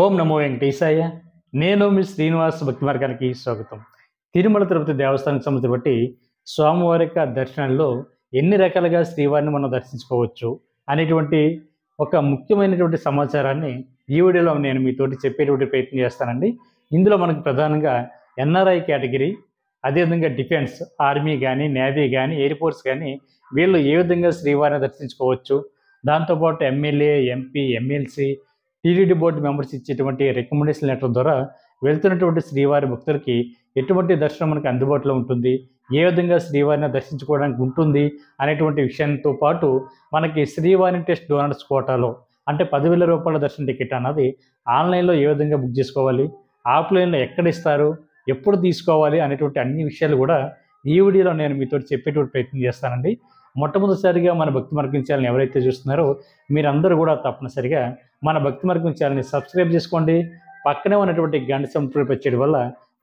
ఓం నమో వెంకటేశాయ. నేను మీ శ్రీనివాస్ భక్తి మార్గానికి స్వాగతం. తిరుమల తిరుపతి దేవస్థానం సంబంధించి బట్టి స్వామివారి యొక్క దర్శనంలో ఎన్ని రకాలుగా శ్రీవారిని మనం దర్శించుకోవచ్చు అనేటువంటి ఒక ముఖ్యమైనటువంటి సమాచారాన్ని ఈ వీడియోలో నేను మీతోటి చెప్పేటువంటి ప్రయత్నం చేస్తానండి. ఇందులో మనకు ప్రధానంగా ఎన్ఆర్ఐ కేటగిరీ, అదేవిధంగా డిఫెన్స్, ఆర్మీ కానీ, నేవీ కానీ, ఎయిర్ ఫోర్స్ కానీ వీళ్ళు ఏ విధంగా శ్రీవారిని దర్శించుకోవచ్చు, దాంతోపాటు MLA, MP, MLC, TTD board members ఇచ్చేటువంటి రికమెండేషన్ లెటర్ ద్వారా వెళ్తున్నటువంటి శ్రీవారి భక్తులకి ఎటువంటి దర్శనం మనకి అందుబాటులో ఉంటుంది, ఏ విధంగా శ్రీవారిని దర్శించుకోవడానికి ఉంటుంది అనేటువంటి విషయంతో పాటు మనకి శ్రీవారి టెస్ట్ డోనర్స్ కోటాలో అంటే 10,000 రూపాయల దర్శన టికెట్ అన్నది ఆన్లైన్లో ఏ విధంగా బుక్ చేసుకోవాలి, ఆఫ్లైన్లో ఎక్కడ ఇస్తారు, ఎప్పుడు తీసుకోవాలి అనేటువంటి అన్ని విషయాలు కూడా ఈ వీడియోలో నేను మీతో చెప్పేటువంటి ప్రయత్నం చేస్తానండి. మొట్టమొదటిసారిగా మన భక్తి మార్గం ఛానల్ ఎవరైతే చూస్తున్నారో మీరందరూ కూడా తప్పనిసరిగా మన భక్తి మార్గం ఛానల్ని సబ్స్క్రైబ్ చేసుకోండి. పక్కనే ఉన్నటువంటి గంట సింబల్ ప్రెస్ చేయడం వల్ల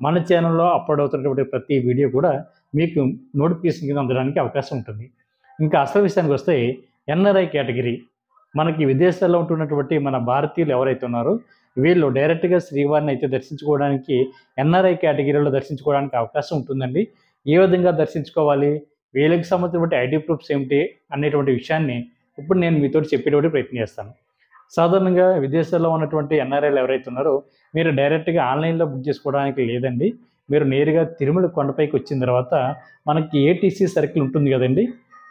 మన ఛానల్లో అప్లోడ్ అవుతున్నటువంటి ప్రతి వీడియో కూడా మీకు నోటిఫికేషన్ కింద అందడానికి అవకాశం ఉంటుంది. ఇంకా అసలు విషయానికి వస్తే ఎన్ఆర్ఐ కేటగిరీ, మనకి విదేశాల్లో ఉంటున్నటువంటి మన భారతీయులు ఎవరైతే ఉన్నారో వీళ్ళు డైరెక్ట్గా శ్రీవారిని అయితే దర్శించుకోవడానికి ఎన్ఆర్ఐ కేటగిరీలో దర్శించుకోవడానికి అవకాశం ఉంటుందండి. ఏ విధంగా దర్శించుకోవాలి, వీళ్ళకి సంబంధించినటువంటి ఐడి ప్రూఫ్స్ ఏమిటి అనేటువంటి విషయాన్ని ఇప్పుడు నేను మీతో చెప్పేటువంటి ప్రయత్నం చేస్తాను. సాధారణంగా విదేశాల్లో ఉన్నటువంటి ఎన్ఆర్ఐలు ఎవరైతే ఉన్నారో మీరు డైరెక్ట్గా ఆన్లైన్లో బుక్ చేసుకోవడానికి లేదండి. మీరు నేరుగా తిరుమల కొండపైకి వచ్చిన తర్వాత మనకి ఏటీసీ సర్కిల్ ఉంటుంది కదండి.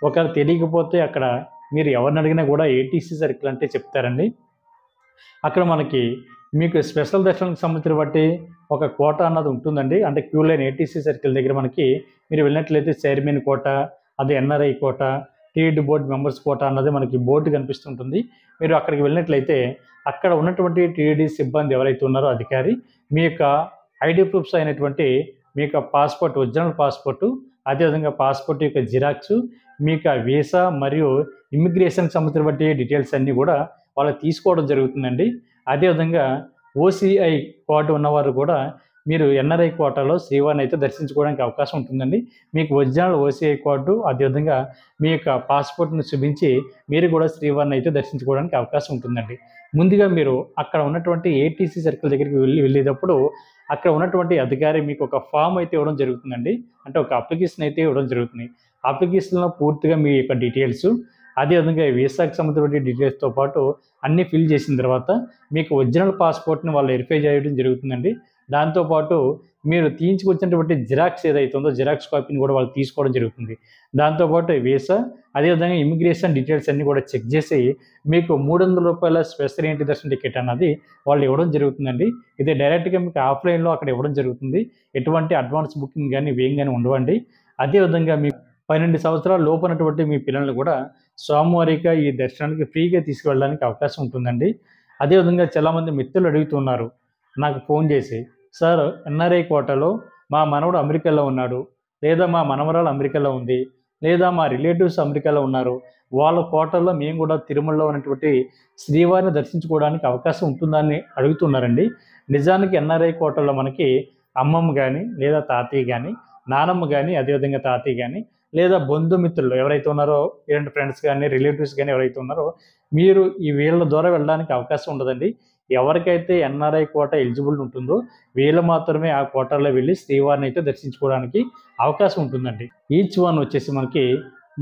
ఒకవేళ తెలియకపోతే అక్కడ మీరు ఎవరిని అడిగినా కూడా ఏటీసీ సర్కిల్ అంటే చెప్తారండి. అక్కడ మనకి మీకు స్పెషల్ దర్శనానికి సంబంధించిన బట్టి ఒక కోట అన్నది ఉంటుందండి. అంటే క్యూ లైన్ ఏటీసీ సర్కిల్ దగ్గర మనకి మీరు వెళ్ళినట్లయితే చైర్మన్ కోట, అది NRI quota, TTD board members కోట అన్నది మనకి బోర్డు కనిపిస్తుంటుంది. మీరు అక్కడికి వెళ్ళినట్లయితే అక్కడ ఉన్నటువంటి టీటీడీ సిబ్బంది ఎవరైతే ఉన్నారో అధికారి మీ యొక్క ఐడి ప్రూఫ్స్ అయినటువంటి మీ యొక్క పాస్పోర్ట్, ఒరిజినల్ పాస్పోర్టు, అదేవిధంగా పాస్పోర్ట్ యొక్క జిరాక్స్, మీ యొక్క వీసా మరియు ఇమ్మిగ్రేషన్కి సంబంధించిన డీటెయిల్స్ అన్నీ కూడా వాళ్ళు తీసుకోవడం జరుగుతుందండి. అదేవిధంగా ఓసీఐ కోట ఉన్నవారు కూడా మీరు ఎన్ఆర్ఐ కోటాలో శ్రీవారిని అయితే దర్శించుకోవడానికి అవకాశం ఉంటుందండి. మీకు ఒరిజినల్ ఓసీఐ కోడ్, అదేవిధంగా మీ యొక్క పాస్పోర్ట్ని చూపించి మీరు కూడా శ్రీవారిని అయితే దర్శించుకోవడానికి అవకాశం ఉంటుందండి. ముందుగా మీరు అక్కడ ఉన్నటువంటి ఏటీసీ సర్కిల్ దగ్గరికి వెళ్ళేటప్పుడు అక్కడ ఉన్నటువంటి అధికారి మీకు ఒక ఫామ్ అయితే ఇవ్వడం జరుగుతుందండి. అంటే ఒక అప్లికేషన్ అయితే ఇవ్వడం జరుగుతుంది. అప్లికేషన్లో పూర్తిగా మీ యొక్క డీటెయిల్స్, అదేవిధంగా వీసాకి సంబంధించిన డీటెయిల్స్తో పాటు అన్నీ ఫిల్ చేసిన తర్వాత మీకు ఒరిజినల్ పాస్పోర్ట్ని వాళ్ళు వెరిఫై చేయడం జరుగుతుందండి. దాంతోపాటు మీరు తీయించుకొచ్చినటువంటి జిరాక్స్ ఏదైతే ఉందో జిరాక్స్ కాపీని కూడా వాళ్ళు తీసుకోవడం జరుగుతుంది. దాంతోపాటు వీసా, అదేవిధంగా ఇమిగ్రేషన్ డీటెయిల్స్ అన్నీ కూడా చెక్ చేసి మీకు 300 రూపాయల స్పెషల్ ఎంట్రీ దర్శన టికెట్ అన్నది వాళ్ళు ఇవ్వడం జరుగుతుందండి. ఇది డైరెక్ట్గా మీకు ఆఫ్లైన్లో అక్కడ ఇవ్వడం జరుగుతుంది. ఎటువంటి అడ్వాన్స్ బుకింగ్ కానీ ఇవేం కానీ ఉండవండి. అదేవిధంగా మీ 12 సంవత్సరాల లోపునటువంటి మీ పిల్లల్ని కూడా స్వామివారిగా ఈ దర్శనానికి ఫ్రీగా తీసుకువెళ్ళడానికి అవకాశం ఉంటుందండి. అదేవిధంగా చాలామంది మిత్రులు అడుగుతున్నారు నాకు ఫోన్ చేసి, సార్ ఎన్ఆర్ఐ కోటాలో మా మనవడు అమెరికాలో ఉన్నాడు, లేదా మా మనవరాలు అమెరికాలో ఉంది, లేదా మా రిలేటివ్స్ అమెరికాలో ఉన్నారు, వాళ్ళ కోటాలో మేము కూడా తిరుమలలో ఉన్నటువంటి శ్రీవారిని దర్శించుకోవడానికి అవకాశం ఉంటుందని అడుగుతున్నారండి. నిజానికి ఎన్ఆర్ఐ కోటాలో మనకి అమ్మమ్మ కానీ, లేదా తాతయ్య కానీ, నానమ్మ కానీ, అదేవిధంగా తాతయ్య కానీ, లేదా బంధుమిత్రులు ఎవరైతే ఉన్నారో, ఇలాంటి ఫ్రెండ్స్ కానీ, రిలేటివ్స్ కానీ ఎవరైతే ఉన్నారో మీరు ఈ వీళ్ళ ద్వారా వెళ్ళడానికి అవకాశం ఉండదండి. ఎవరికైతే ఎన్ఆర్ఐ కోట ఎలిజిబుల్ ఉంటుందో వీళ్ళు మాత్రమే ఆ కోటాలో వెళ్ళి శ్రీవారిని అయితే దర్శించుకోవడానికి అవకాశం ఉంటుందండి. ఈచ్ వన్ వచ్చేసి మనకి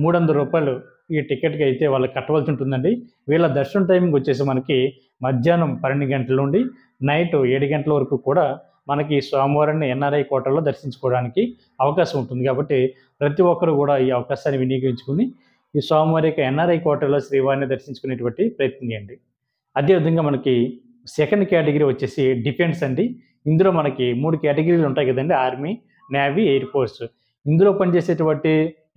300 రూపాయలు ఈ టికెట్కి అయితే వాళ్ళకి కట్టవలసి ఉంటుందండి. వీళ్ళ దర్శనం టైమింగ్ వచ్చేసి మనకి మధ్యాహ్నం 12 గంటల నుండి నైట్ 7 గంటల వరకు కూడా మనకి స్వామివారిని ఎన్ఆర్ఐ కోటాలో దర్శించుకోవడానికి అవకాశం ఉంటుంది. కాబట్టి ప్రతి ఒక్కరు కూడా ఈ అవకాశాన్ని వినియోగించుకుని ఈ స్వామివారి యొక్క ఎన్ఆర్ఐ కోటాలో శ్రీవారిని దర్శించుకునేటువంటి ప్రయత్నం చేయండి. అదేవిధంగా మనకి సెకండ్ కేటగిరీ వచ్చేసి డిఫెన్స్ అండి. ఇందులో మనకి 3 కేటగిరీలు ఉంటాయి కదండి, ఆర్మీ, నేవీ, ఎయిర్ ఫోర్స్. ఇందులో పనిచేసేటువంటి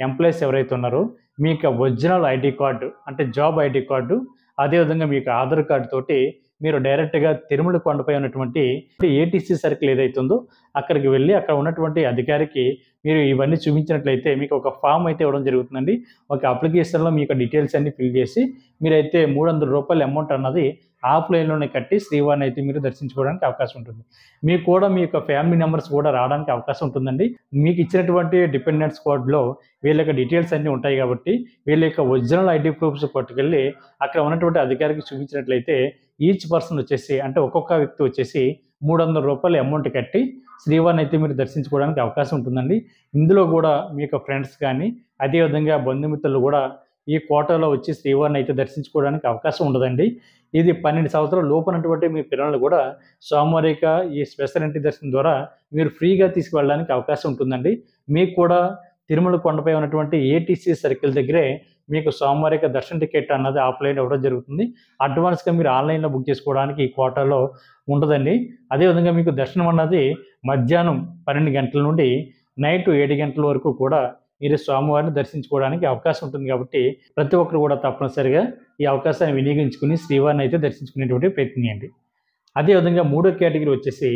ఎంప్లాయీస్ ఎవరైతే ఉన్నారో మీ యొక్క ఒరిజినల్ ఐడి కార్డు అంటే జాబ్ ఐడి కార్డు, అదేవిధంగా మీకు ఆధార్ కార్డు తోటి మీరు డైరెక్ట్గా తిరుమల కొండపై ఉన్నటువంటి ఏటీసీ సర్కిల్ ఏదైతే ఉందో అక్కడికి వెళ్ళి అక్కడ ఉన్నటువంటి అధికారికి మీరు ఇవన్నీ చూపించినట్లయితే మీకు ఒక ఫామ్ అయితే ఇవ్వడం జరుగుతుందండి. ఒక అప్లికేషన్లో మీ యొక్క డీటెయిల్స్ అన్ని ఫిల్ చేసి మీరైతే 300 రూపాయల అమౌంట్ అన్నది ఆఫ్లైన్లోనే కట్టి శ్రీవారిని అయితే మీరు దర్శించుకోవడానికి అవకాశం ఉంటుంది. మీకు కూడా మీ యొక్క ఫ్యామిలీ మెంబర్స్ కూడా రావడానికి అవకాశం ఉంటుందండి. మీకు ఇచ్చినటువంటి డిపెండెంట్స్ కార్డ్‌లో వీళ్ళ యొక్క డీటెయిల్స్ అన్నీ ఉంటాయి కాబట్టి, వీళ్ళ యొక్క ఒరిజినల్ ఐడీ ప్రూఫ్స్ పట్టుకెళ్ళి అక్కడ ఉన్నటువంటి అధికారికి చూపించినట్లయితే ఈచ్ పర్సన్ వచ్చేసి అంటే ఒక్కొక్క వ్యక్తి వచ్చేసి రూ. 300 అమౌంట్ కట్టి శ్రీవారిని అయితే మీరు దర్శించుకోవడానికి అవకాశం ఉంటుందండి. ఇందులో కూడా మీ యొక్క ఫ్రెండ్స్ కానీ, అదేవిధంగా బంధుమిత్రులు కూడా ఈ కోటాలో వచ్చి శ్రీవారిని అయితే దర్శించుకోవడానికి అవకాశం ఉండదండి. ఇది 12 సంవత్సరాల లోపునటువంటి మీ పిల్లలు కూడా స్వామివారి యొక్క ఈ స్పెషల్ ఎంట్రీ దర్శనం ద్వారా మీరు ఫ్రీగా తీసుకువెళ్ళడానికి అవకాశం ఉంటుందండి. మీకు కూడా తిరుమల కొండపై ఉన్నటువంటి ఏటీసీ సర్కిల్ దగ్గరే మీకు స్వామివారి యొక్క దర్శన టికెట్ అన్నది ఆఫ్లైన్ ఇవ్వడం జరుగుతుంది. అడ్వాన్స్గా మీరు ఆన్లైన్లో బుక్ చేసుకోవడానికి ఈ కోటాలో ఉండదండి. అదేవిధంగా మీకు దర్శనం అన్నది మధ్యాహ్నం 12 గంటల నుండి నైట్ 7 గంటల వరకు కూడా మీరు స్వామివారిని దర్శించుకోవడానికి అవకాశం ఉంటుంది కాబట్టి ప్రతి ఒక్కరు కూడా తప్పనిసరిగా ఈ అవకాశాన్ని వినియోగించుకుని శ్రీవారిని అయితే దర్శించుకునేటువంటి ప్రయత్నం చేయండి. అదేవిధంగా మూడో కేటగిరీ వచ్చేసి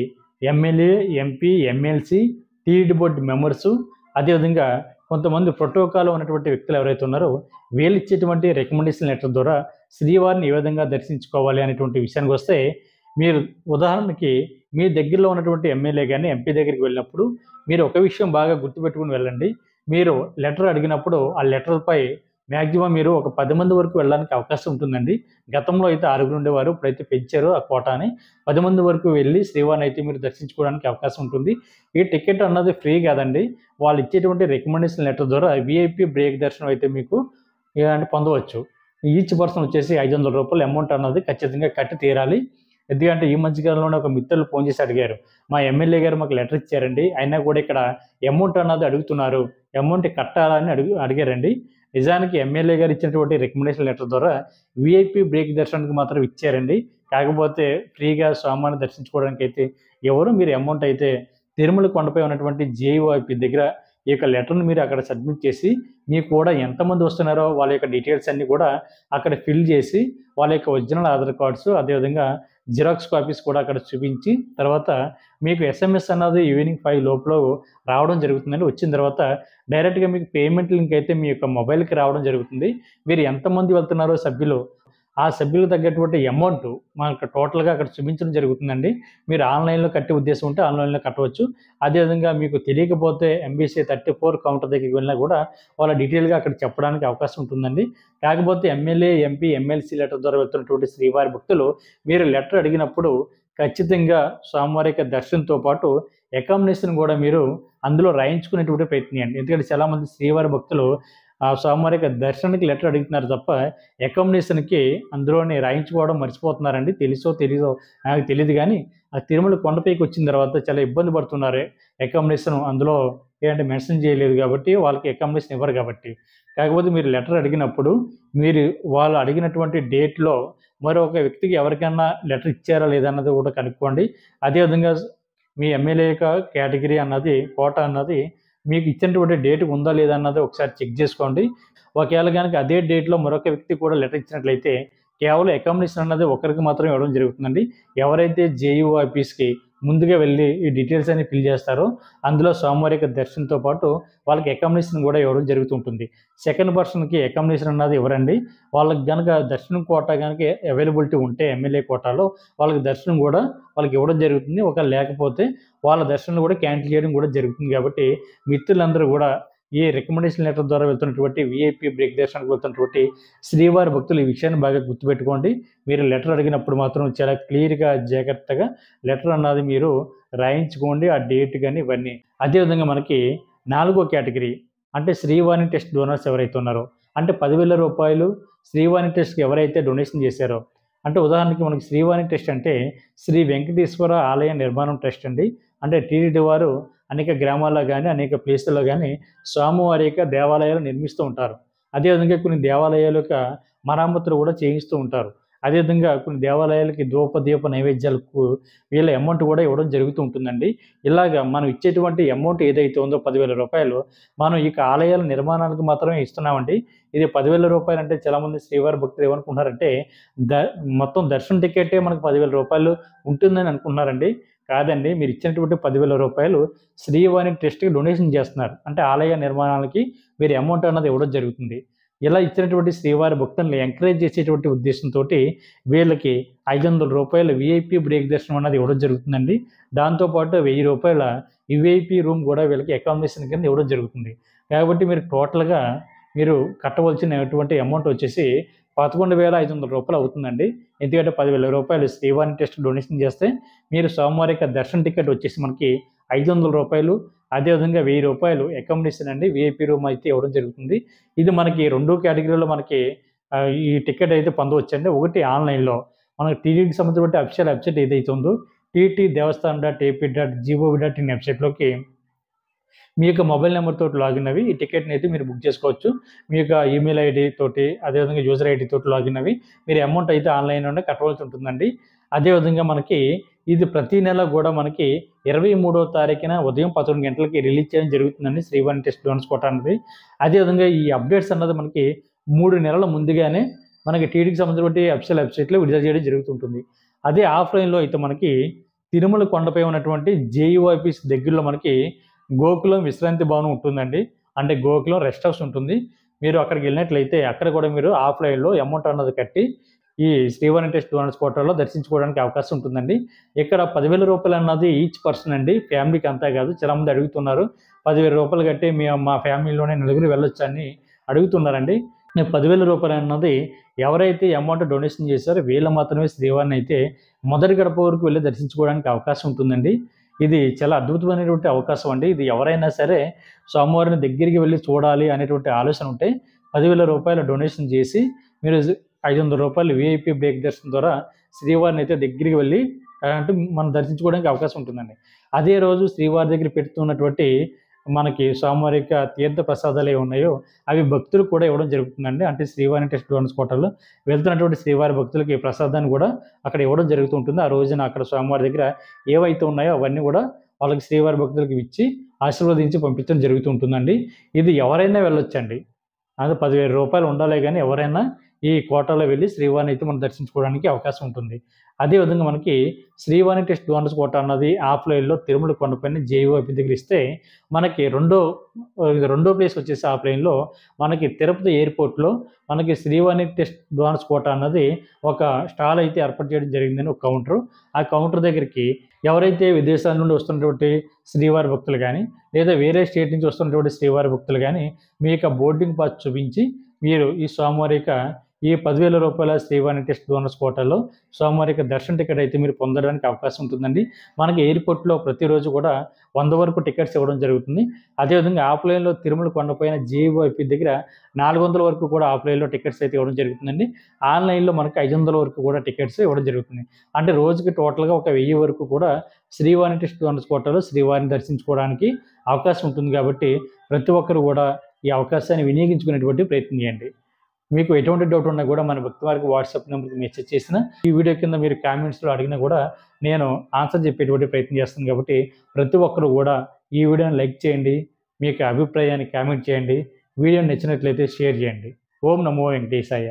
MLA, MP, MLC, TD board members, అదేవిధంగా కొంతమంది ప్రోటోకాల్లో ఉన్నటువంటి వ్యక్తులు ఎవరైతే ఉన్నారో వీళ్ళు ఇచ్చేటువంటి రికమెండేషన్ లెటర్ ద్వారా శ్రీవారిని ఏ విధంగా దర్శించుకోవాలి అనేటువంటి విషయానికి వస్తే, మీరు ఉదాహరణకి మీ దగ్గరలో ఉన్నటువంటి ఎమ్మెల్యే కానీ ఎంపీ దగ్గరికి వెళ్ళినప్పుడు మీరు ఒక విషయం బాగా గుర్తుపెట్టుకుని వెళ్ళండి. మీరు లెటర్ అడిగినప్పుడు ఆ లెటర్పై మ్యాక్సిమం మీరు ఒక 10 మంది వరకు వెళ్ళడానికి అవకాశం ఉంటుందండి. గతంలో అయితే 6 ఉండేవారు, ఇప్పుడైతే పెంచారు ఆ కోటాని. 10 మంది వరకు వెళ్ళి శ్రీవారిని అయితే మీరు దర్శించుకోవడానికి అవకాశం ఉంటుంది. ఈ టికెట్ అన్నది ఫ్రీ కాదండి. వాళ్ళు ఇచ్చేటువంటి రికమెండేషన్ లెటర్ ద్వారా వీఐపీ బ్రేక్ దర్శనం అయితే మీకు పొందవచ్చు. ఈచ్ పర్సన్ వచ్చేసి రూ. 500 అమౌంట్ అన్నది ఖచ్చితంగా కట్టి తీరాలి. ఎందుకంటే ఈ మధ్యకాలంలోనే ఒక మిత్రులు ఫోన్ చేసి అడిగారు, మా ఎమ్మెల్యే గారు మాకు లెటర్ ఇచ్చారండి, అయినా కూడా ఇక్కడ అమౌంట్ అన్నది అడుగుతున్నారు, అమౌంట్ కట్టాలని అడిగారండి. నిజానికి ఎమ్మెల్యే గారు ఇచ్చినటువంటి రికమెండేషన్ లెటర్ ద్వారా వీఐపీ బ్రేక్ దర్శనానికి మాత్రం ఇచ్చారండి. కాకపోతే ఫ్రీగా స్వామివారిని దర్శించుకోవడానికి అయితే ఎవరు మీరు అమౌంట్ అయితే తిరుమల కొండపై ఉన్నటువంటి జేఈఓఐపీ దగ్గర ఈ యొక్క లెటర్ను మీరు అక్కడ సబ్మిట్ చేసి మీకు కూడా ఎంతమంది వస్తున్నారో వాళ్ళ యొక్క డీటెయిల్స్ అన్నీ కూడా అక్కడ ఫిల్ చేసి వాళ్ళ యొక్క ఒరిజినల్ ఆధార్ కార్డ్స్, అదేవిధంగా జిరాక్స్ కాపీస్ కూడా అక్కడ చూపించి తర్వాత మీకు ఎస్ఎంఎస్ అన్నది ఈవినింగ్ 5 లోపల రావడం జరుగుతుందండి. వచ్చిన తర్వాత డైరెక్ట్గా మీకు పేమెంట్ లింక్ అయితే మీ యొక్క మొబైల్కి రావడం జరుగుతుంది. మీరు ఎంతమంది వెళ్తున్నారో సభ్యులు, ఆ సభ్యులకు తగ్గటువంటి అమౌంట్ మనకు టోటల్గా అక్కడ చూపించడం జరుగుతుందండి. మీరు ఆన్లైన్లో కట్టే ఉద్దేశం ఉంటే ఆన్లైన్లో కట్టవచ్చు. అదేవిధంగా మీకు తెలియకపోతే ఎంబీసీ 34 కౌంటర్ దగ్గరికి వెళ్ళినా కూడా వాళ్ళ డీటెయిల్గా అక్కడ చెప్పడానికి అవకాశం ఉంటుందండి. కాకపోతే ఎమ్మెల్యే, ఎంపీ, ఎమ్మెల్సీ లెటర్ ద్వారా వెళ్తున్నటువంటి శ్రీవారి భక్తులు మీరు లెటర్ అడిగినప్పుడు ఖచ్చితంగా స్వామివారి యొక్క దర్శనంతో పాటు అకామిడేషన్ కూడా మీరు అందులో రాయించుకునేటువంటి ప్రయత్నం చేయండి. ఎందుకంటే చాలామంది శ్రీవారి భక్తులు స్వామివారి యొక్క దర్శనానికి లెటర్ అడుగుతున్నారు తప్ప అకామిడేషన్కి అందులోనే రాయించుకోవడం మర్చిపోతున్నారండి. తెలీదో నాకు తెలియదు, కానీ ఆ తిరుమల కొండపైకి వచ్చిన తర్వాత చాలా ఇబ్బంది పడుతున్నారు. అకామిడేషన్ అందులో ఏంటంటే మెన్షన్ చేయలేదు కాబట్టి వాళ్ళకి అకామిడేషన్ ఇవ్వరు కాబట్టి. కాకపోతే మీరు లెటర్ అడిగినప్పుడు మీరు వాళ్ళు అడిగినటువంటి డేట్లో మరొక వ్యక్తికి ఎవరికైనా లెటర్ ఇచ్చారా లేదా అన్నది కూడా కనుక్కోండి. అదేవిధంగా మీ ఎమ్మెల్యే యొక్క కేటగిరీ అన్నది కోటా అన్నది మీకు ఇచ్చినటువంటి డేట్ ఉందా లేదా అన్నది ఒకసారి చెక్ చేసుకోండి. ఒకవేళ కనుక అదే డేట్లో మరొక వ్యక్తి కూడా లెటర్ ఇచ్చినట్లయితే కేవలం అకామిడేషన్ అన్నది ఒకరికి మాత్రం ఇవ్వడం జరుగుతుందండి. ఎవరైతే జేఈఓ ఆఫీస్కి ముందుగా వెళ్ళి ఈ డీటెయిల్స్ అన్ని ఫిల్ చేస్తారో అందులో స్వామివారి యొక్క దర్శనంతో పాటు వాళ్ళకి అకామిడేషన్ కూడా ఇవ్వడం జరుగుతుంటుంది. సెకండ్ పర్సన్కి అకామిడేషన్ అన్నది ఇవ్వరండి. వాళ్ళకి కనుక దర్శనం కోటా కనుక అవైలబిలిటీ ఉంటే ఎమ్మెల్యే కోటాలో వాళ్ళకి దర్శనం కూడా వాళ్ళకి ఇవ్వడం జరుగుతుంది. ఒకవేళ లేకపోతే వాళ్ళ దర్శనం కూడా క్యాన్సిల్ చేయడం కూడా జరుగుతుంది. కాబట్టి మిత్రులందరూ కూడా ఈ రికమెండేషన్ లెటర్ ద్వారా వెళ్తున్నటువంటి వీఐపీ బ్రేక్ దర్శనానికి వెళ్తున్నటువంటి శ్రీవారి భక్తులు ఈ విషయాన్ని బాగా గుర్తుపెట్టుకోండి. మీరు లెటర్ అడిగినప్పుడు మాత్రం చాలా క్లియర్గా జాగ్రత్తగా లెటర్ అన్నది మీరు రాయించుకోండి, ఆ డేట్ కానీ ఇవన్నీ. అదేవిధంగా మనకి 4వ కేటగిరీ అంటే శ్రీవాణి టెస్ట్ డోనర్స్ ఎవరైతే ఉన్నారో, అంటే 10,000 శ్రీవాణి టెస్ట్కి ఎవరైతే డొనేషన్ చేశారో, అంటే ఉదాహరణకి మనకి శ్రీవాణి టెస్ట్ అంటే శ్రీ వెంకటేశ్వర ఆలయ నిర్మాణం ట్రస్ట్ అండి. అంటే టీటీడీ వారు అనేక గ్రామాల్లో కానీ అనేక ప్లేసుల్లో కానీ స్వామివారి యొక్క దేవాలయాలు నిర్మిస్తూ ఉంటారు. అదేవిధంగా కొన్ని దేవాలయాల యొక్క మరమ్మతులు కూడా చేయిస్తూ ఉంటారు. అదేవిధంగా కొన్ని దేవాలయాలకి దీప నైవేద్యాలకు వీళ్ళ అమౌంట్ కూడా ఇవ్వడం జరుగుతూ ఉంటుందండి. ఇలాగ మనం ఇచ్చేటువంటి అమౌంట్ ఏదైతే ఉందో 10,000 మనం ఇక ఆలయాల నిర్మాణానికి మాత్రమే ఇస్తున్నామండి. ఇది 10,000 అంటే చాలామంది శ్రీవారి భక్తులు ఏమనుకుంటున్నారంటే మొత్తం దర్శనం టికెటే మనకు 10,000 ఉంటుందని అనుకుంటున్నారండి. కాదండి, మీరు ఇచ్చినటువంటి 10,000 శ్రీవాణి ట్రస్ట్కి డొనేషన్ చేస్తున్నారు. అంటే ఆలయ నిర్మాణాలకి మీరు అమౌంట్ అన్నది ఇవ్వడం జరుగుతుంది. ఇలా ఇచ్చినటువంటి శ్రీవారి భక్తుల్ని ఎంకరేజ్ చేసేటువంటి ఉద్దేశంతో వీళ్ళకి రూ. 500 విఐపి బ్రేక్ దర్శనం అన్నది ఇవ్వడం జరుగుతుందండి. దాంతోపాటు రూ. 1000 విఐపి రూమ్ కూడా వీళ్ళకి అకామిడేషన్ కింద ఇవ్వడం జరుగుతుంది. కాబట్టి మీరు టోటల్గా మీరు కట్టవలసినటువంటి అమౌంట్ వచ్చేసి రూ. 11,500 అవుతుందండి. ఎందుకంటే రూ. 10,000 శ్రీవారిని టెస్ట్ డొనేషన్ చేస్తే మీరు స్వామివారి యొక్క దర్శన టికెట్ వచ్చేసి మనకి రూ. 500, అదేవిధంగా రూ. 1000 అకామిడేషన్ అండి విఐపి రూమ్ అయితే ఇవ్వడం జరుగుతుంది. ఇది మనకి 2 కేటగిరీలో మనకి ఈ టికెట్ అయితే పొందవచ్చండి. ఒకటి ఆన్లైన్లో మనకి టీటీడీకి సంబంధించిన అఫీషియల్ వెబ్సైట్ ఏదైతే ఉందో ttdevaస్థానం.ap.gov.in వెబ్సైట్లోకి మీ యొక్క మొబైల్ నెంబర్తో లాగిన్ అవి ఈ టికెట్ని అయితే మీరు బుక్ చేసుకోవచ్చు. మీ యొక్క ఈమెయిల్ ఐడి తోటి అదేవిధంగా యూజర్ ఐడి తోటి లాగిన్ అవి మీరు అమౌంట్ అయితే ఆన్లైన్లోనే కట్టవలసి ఉంటుందండి. అదేవిధంగా మనకి ఇది ప్రతి నెల కూడా మనకి 23వ తారీఖున ఉదయం 11 గంటలకి రిలీజ్ చేయడం జరుగుతుందండి శ్రీవారి టెస్ట్ డోనర్స్ కోటా అనేది. అదేవిధంగా ఈ అప్డేట్స్ అన్నది మనకి 3 నెలల ముందుగానే మనకి టీటీడీకి సంబంధించిన అఫీషియల్ వెబ్సైట్లో విడుదల చేయడం జరుగుతుంటుంది. అదే ఆఫ్లైన్లో అయితే మనకి తిరుమల కొండపై ఉన్నటువంటి జేఈఓ ఆఫీస్ దగ్గరలో మనకి గోకులం విశ్రాంతి భవనం ఉంటుందండి. అంటే గోకులం రెస్ట్ హౌస్ ఉంటుంది. మీరు అక్కడికి వెళ్ళినట్లయితే అక్కడ కూడా మీరు ఆఫ్లైన్లో అమౌంట్ అన్నది కట్టి ఈ శ్రీవారి టెస్ట్ డోనర్స్ కోటాలో దర్శించుకోవడానికి అవకాశం ఉంటుందండి. ఇక్కడ రూ. 10,000 అన్నది ఈచ్ పర్సన్ అండి, ఫ్యామిలీకి అంతా కాదు. చాలామంది అడుగుతున్నారు రూ. 10,000 కట్టి మా ఫ్యామిలీలోనే నలుగురు వెళ్ళొచ్చు అని అడుగుతున్నారండి. రూ. 10,000 అన్నది ఎవరైతే అమౌంట్ డొనేషన్ చేశారో వీళ్ళ మాత్రమే శ్రీవారిని అయితే మొదటి గడప వరకు వెళ్ళి దర్శించుకోవడానికి అవకాశం ఉంటుందండి. ఇది చాలా అద్భుతమైనటువంటి అవకాశం అండి. ఇది ఎవరైనా సరే స్వామివారిని దగ్గరికి వెళ్ళి చూడాలి అనేటువంటి ఆలోచన ఉంటే రూ. 10,000 డొనేషన్ చేసి మీరు రూ. 500 విఐపి బ్రేక్ దర్శనం ద్వారా శ్రీవారిని అయితే దగ్గరికి వెళ్ళి అంటే మనం దర్శించుకోవడానికి అవకాశం ఉంటుందండి. అదే రోజు శ్రీవారి దగ్గర పెడుతున్నటువంటి మనకి స్వామివారి యొక్క తీర్థ ప్రసాదాలు ఏవి ఉన్నాయో అవి భక్తులకు కూడా ఇవ్వడం జరుగుతుందండి. అంటే శ్రీవారి టెస్ట్ డోనర్స్ కోటాలో వెళ్తున్నటువంటి శ్రీవారి భక్తులకి ప్రసాదాన్ని కూడా అక్కడ ఇవ్వడం జరుగుతూ ఉంటుంది. ఆ రోజున అక్కడ స్వామివారి దగ్గర ఏవైతే ఉన్నాయో అవన్నీ కూడా వాళ్ళకి శ్రీవారి భక్తులకి ఇచ్చి ఆశీర్వదించి పంపించడం జరుగుతూ ఉంటుందండి. ఇది ఎవరైనా వెళ్ళొచ్చండి. అది రూ. 10,000 ఉండాలి, కానీ ఎవరైనా ఈ కోటాలో వెళ్ళి శ్రీవారిని అయితే మనం దర్శించుకోవడానికి అవకాశం ఉంటుంది. అదేవిధంగా మనకి శ్రీవారి టెస్ట్ డోనర్స్ కోటా అన్నది ఆఫ్లైన్లో తిరుమల కొండపైన జేఈఓపీ దగ్గర ఇస్తే మనకి రెండో ప్లేస్ వచ్చేసి ఆఫ్లైన్లో మనకి తిరుపతి ఎయిర్పోర్ట్లో మనకి శ్రీవారి టెస్ట్ డోనర్స్ కోటా అన్నది ఒక స్టాల్ అయితే ఏర్పాటు చేయడం జరిగిందని ఒక కౌంటర్. ఆ కౌంటర్ దగ్గరికి ఎవరైతే విదేశాల నుండి వస్తున్నటువంటి శ్రీవారి భక్తులు కానీ లేదా వేరే స్టేట్ నుంచి వస్తున్నటువంటి శ్రీవారి భక్తులు కానీ మీ యొక్క బోర్డింగ్ పాస్ చూపించి మీరు ఈ స్వామివారి యొక్క ఈ రూ. 10,000 శ్రీవారి టెస్ట్ డోనర్స్ కోటాలో స్వామివారి యొక్క దర్శన టికెట్ అయితే మీరు పొందడానికి అవకాశం ఉంటుందండి. మనకి ఎయిర్పోర్ట్లో ప్రతిరోజు కూడా 100 వరకు టికెట్స్ ఇవ్వడం జరుగుతుంది. అదేవిధంగా ఆఫ్లైన్లో తిరుమల కొండపైన జేఈఓపీ దగ్గర 400 వరకు కూడా ఆఫ్లైన్లో టికెట్స్ అయితే ఇవ్వడం జరుగుతుందండి. ఆన్లైన్లో మనకి 500 వరకు కూడా టికెట్స్ ఇవ్వడం జరుగుతుంది. అంటే రోజుకి టోటల్గా ఒక 1000 వరకు కూడా శ్రీవారి టెస్ట్ డోనర్స్ కోటాలో శ్రీవారిని దర్శించుకోవడానికి అవకాశం ఉంటుంది. కాబట్టి ప్రతి ఒక్కరు కూడా ఈ అవకాశాన్ని వినియోగించుకునేటువంటి ప్రయత్నం చేయండి. మీకు ఎటువంటి డౌట్ ఉన్నా కూడా మన భక్తి వారికి వాట్సాప్ నెంబర్కి మెసేజ్ చేసిన ఈ వీడియో కింద మీరు కామెంట్స్లో అడిగినా కూడా నేను ఆన్సర్ చెప్పేటువంటి ప్రయత్నం చేస్తాను. కాబట్టి ప్రతి ఒక్కరు కూడా ఈ వీడియోని లైక్ చేయండి, మీ యొక్క అభిప్రాయాన్ని కామెంట్ చేయండి, వీడియోని నచ్చినట్లయితే షేర్ చేయండి. ఓం నమో వెంకటేశాయ.